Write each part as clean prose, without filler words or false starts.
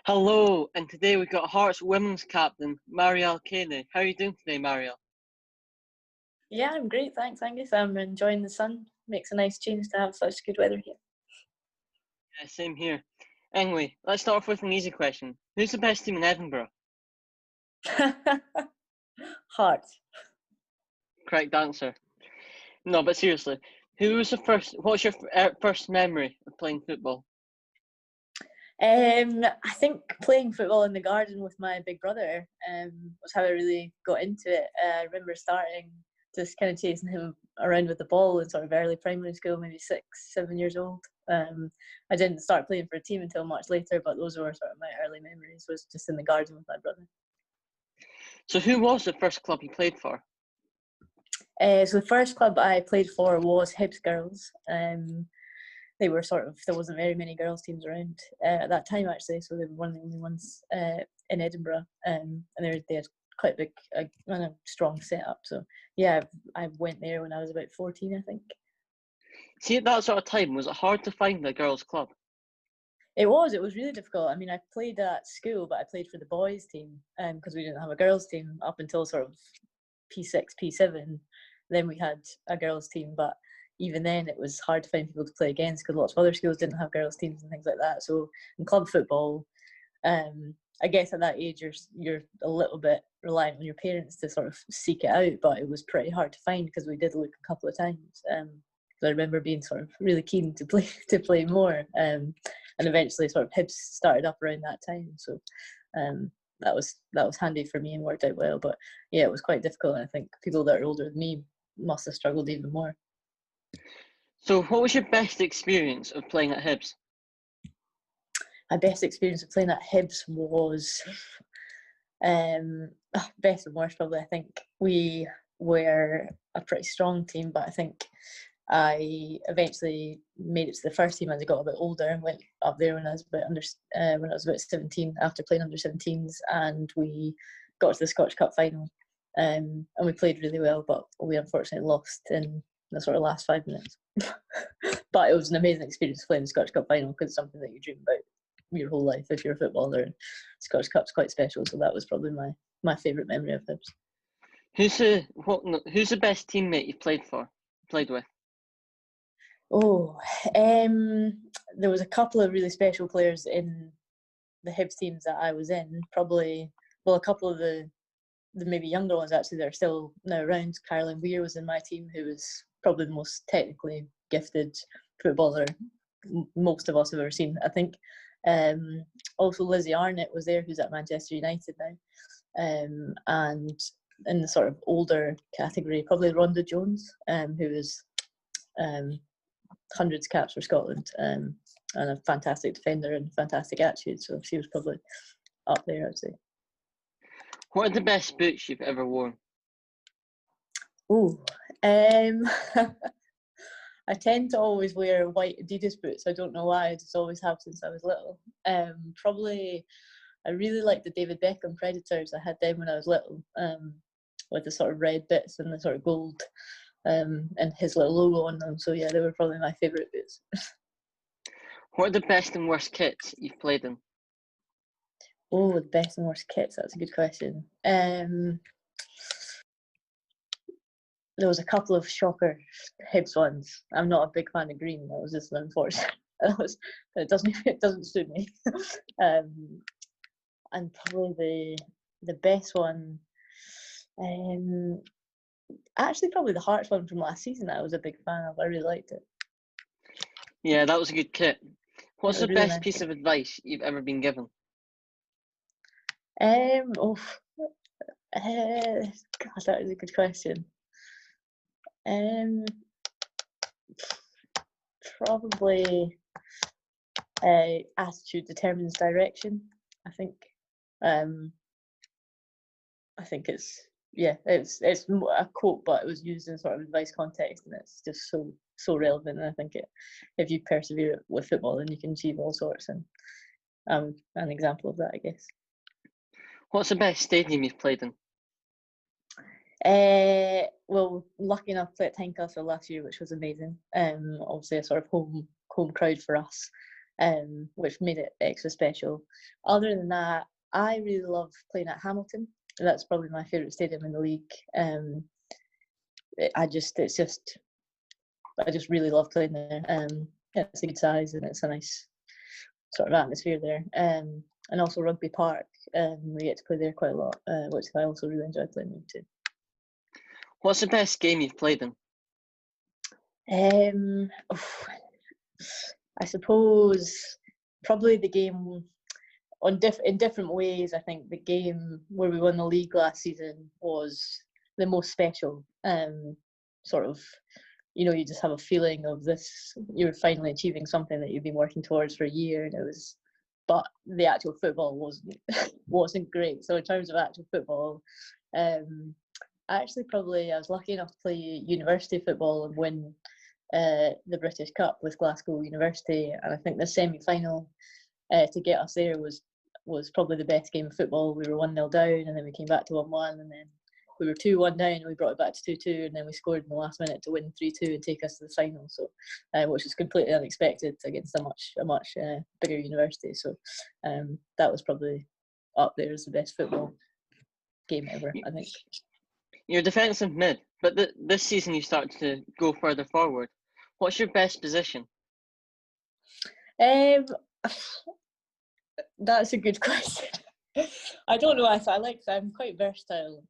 Hello, and today we've got Hearts women's captain, Mariel Kaney. How are you doing today, Mariel? Yeah, I'm great, thanks, Angus. I'm enjoying the sun. Makes a nice change to have such good weather here. Yeah, same here. Anyway, let's start off with an easy question. Who's the best team in Edinburgh? Hearts. Correct answer. No, but seriously, what's your first memory of playing football? I think playing football in the garden with my big brother was how I really got into it. I remember starting just kind of chasing him around with the ball in sort of early primary school, maybe 6, 7 years old. I didn't start playing for a team until much later, but those were sort of my early memories, was just in the garden with my brother. So who was the first club you played for? So the first club I played for was Hibs Girls. They were there wasn't very many girls teams around at that time, actually, so they were one of the only ones in Edinburgh, and they had quite big and a strong setup. So yeah, I went there when I was about 14, I think. See, at that sort of time, was it hard to find a girls' club? It was really difficult. I mean, I played at school, but I played for the boys team because we didn't have a girls team up until sort of P6, P7. Then we had a girls team, but even then it was hard to find people to play against because lots of other schools didn't have girls teams and things like that. So in club football, I guess at that age you're a little bit reliant on your parents to sort of seek it out, but it was pretty hard to find because we did look a couple of times. I remember being sort of really keen to play more, and eventually sort of Hibs started up around that time. So that was handy for me and worked out well. But yeah, it was quite difficult, and I think people that are older than me must have struggled even more. So what was your best experience of playing at Hibs? My best experience of playing at Hibs was best and worst probably. I think we were a pretty strong team, but I think I eventually made it to the first team as I got a bit older and went up there when I was about 17 after playing under 17s, and we got to the Scottish Cup final, and we played really well, but we unfortunately lost in the sort of last 5 minutes. But it was an amazing experience playing the Scottish Cup final because it's something that you dream about your whole life if you're a footballer, and Scottish Cup's quite special, so that was probably my favourite memory of Hibs. Who's the best teammate you've played with? Oh, there was a couple of really special players in the Hibs teams that I was in. Probably, well, a couple of the maybe younger ones actually that are still now around. Caroline Weir was in my team, who was probably the most technically gifted footballer most of us have ever seen, I think. Also, Lizzie Arnott was there, who's at Manchester United now. And in the sort of older category, probably Rhonda Jones, who was hundreds of caps for Scotland, and a fantastic defender and fantastic attitude. So she was probably up there, I'd say. What are the best boots you've ever worn? Oh, I tend to always wear white Adidas boots. I don't know why. I just always have since I was little. Probably, I really like the David Beckham Predators. I had them when I was little, with the sort of red bits and the sort of gold, and his little logo on them. So yeah, they were probably my favourite boots. What are the best and worst kits you've played in? Oh, the best and worst kits. That's a good question. There was a couple of shocker Hibs ones. I'm not a big fan of green. That was just unfortunate. It doesn't suit me. And probably the best one, actually probably the Hearts one from last season that I was a big fan of. I really liked it. Yeah, that was a good kit. What's the really best nice. piece of advice you've ever been given? God, that is a good question. Probably attitude determines direction. I think it's a quote, but it was used in sort of advice context, and it's just so relevant. And I think if you persevere with football, then you can achieve all sorts. And I'm an example of that, I guess. What's the best stadium you've played in? Well, lucky enough to play at Tynecastle last year, which was amazing. Obviously a sort of home crowd for us. which made it extra special. Other than that, I really love playing at Hamilton. That's probably my favourite stadium in the league. I just really love playing there. It's a good size and it's a nice sort of atmosphere there. And also Rugby Park, we get to play there quite a lot, which I also really enjoy playing there too. What's the best game you've played in? I suppose probably the game in different ways. I think the game where we won the league last season was the most special. Sort of, you just have a feeling of this. You're finally achieving something that you've been working towards for a year, and but the actual football wasn't great. So in terms of actual football, actually probably I was lucky enough to play university football and win the British Cup with Glasgow University, and I think the semi-final to get us there was probably the best game of football. We were 1-0 down, and then we came back to 1-1, and then we were 2-1 down, and we brought it back to 2-2, and then we scored in the last minute to win 3-2 and take us to the final. So, which was completely unexpected against a much bigger university. So, that was probably up there as the best football game ever, I think. You're defensive mid, but this season you start to go further forward. What's your best position? That's a good question. I don't know. I'm quite versatile.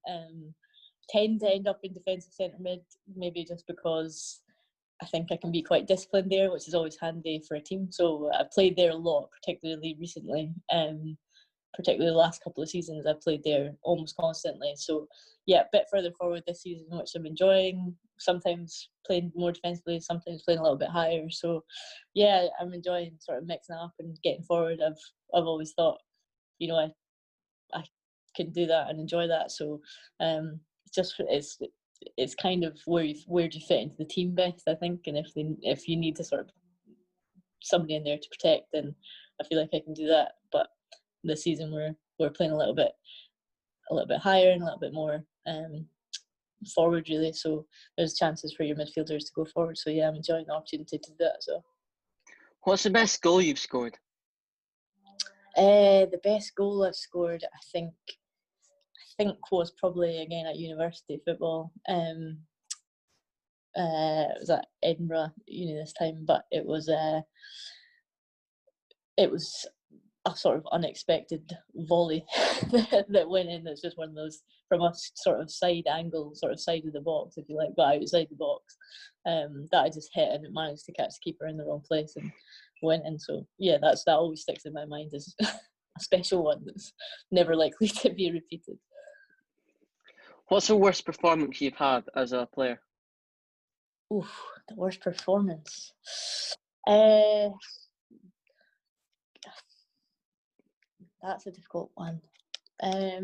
Tend to end up in defensive centre mid, maybe just because I think I can be quite disciplined there, which is always handy for a team. So I've played there a lot, particularly recently. Particularly the last couple of seasons, I've played there almost constantly. So yeah, a bit further forward this season, which I'm enjoying. Sometimes playing more defensively, sometimes playing a little bit higher. So yeah, I'm enjoying sort of mixing up and getting forward. I've always thought, I can do that and enjoy that. So it's kind of where do you fit into the team best, I think. And if you need to sort of somebody in there to protect, then I feel like I can do that. But this season we're playing a little bit higher and a little bit more forward, really. So there's chances for your midfielders to go forward. So yeah, I'm enjoying the opportunity to do that as well. What's the best goal you've scored? The best goal I've scored, I think was probably again at university football. It was at Edinburgh Uni this time, but it was a sort of unexpected volley that went in. It's just one of those from a sort of side angle, sort of side of the box, if you like, but outside the box, that I just hit, and it managed to catch the keeper in the wrong place and went in. So yeah, that always sticks in my mind as a special one that's never likely to be repeated. What's the worst performance you've had as a player? Oof, the worst performance. That's a difficult one. I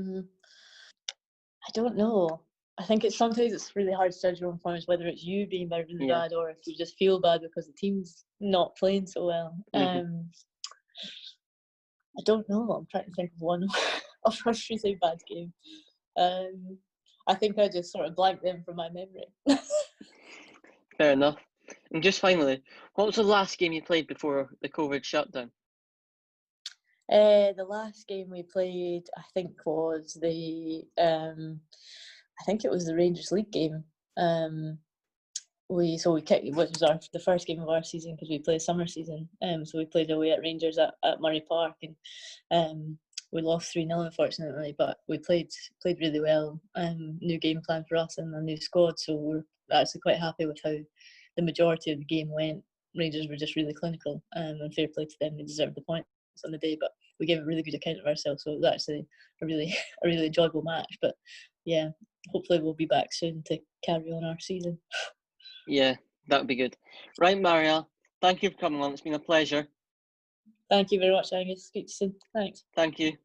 don't know. I think sometimes it's really hard to judge your own performance, whether it's you being really bad or if you just feel bad because the team's not playing so well. Mm-hmm. I don't know. I'm trying to think of one. I'll first say bad game. I think I just sort of blanked them from my memory. Fair enough. And just finally, what was the last game you played before the COVID shutdown? The last game we played, I think, was the Rangers League game. We kicked, which was the first game of our season because we played summer season. So we played away at Rangers at Murray Park, and we lost 3-0 unfortunately. But we played really well. New game plan for us and a new squad, so we're actually quite happy with how the majority of the game went. Rangers were just really clinical, and fair play to them. They deserved the points on the day, but we gave a really good account of ourselves, so it was actually a really enjoyable match. But yeah, hopefully we'll be back soon to carry on our season. Yeah, that would be good. Right, Mariel, thank you for coming on. It's been a pleasure. Thank you very much, Angus. Speak to you soon. Thanks. Thank you.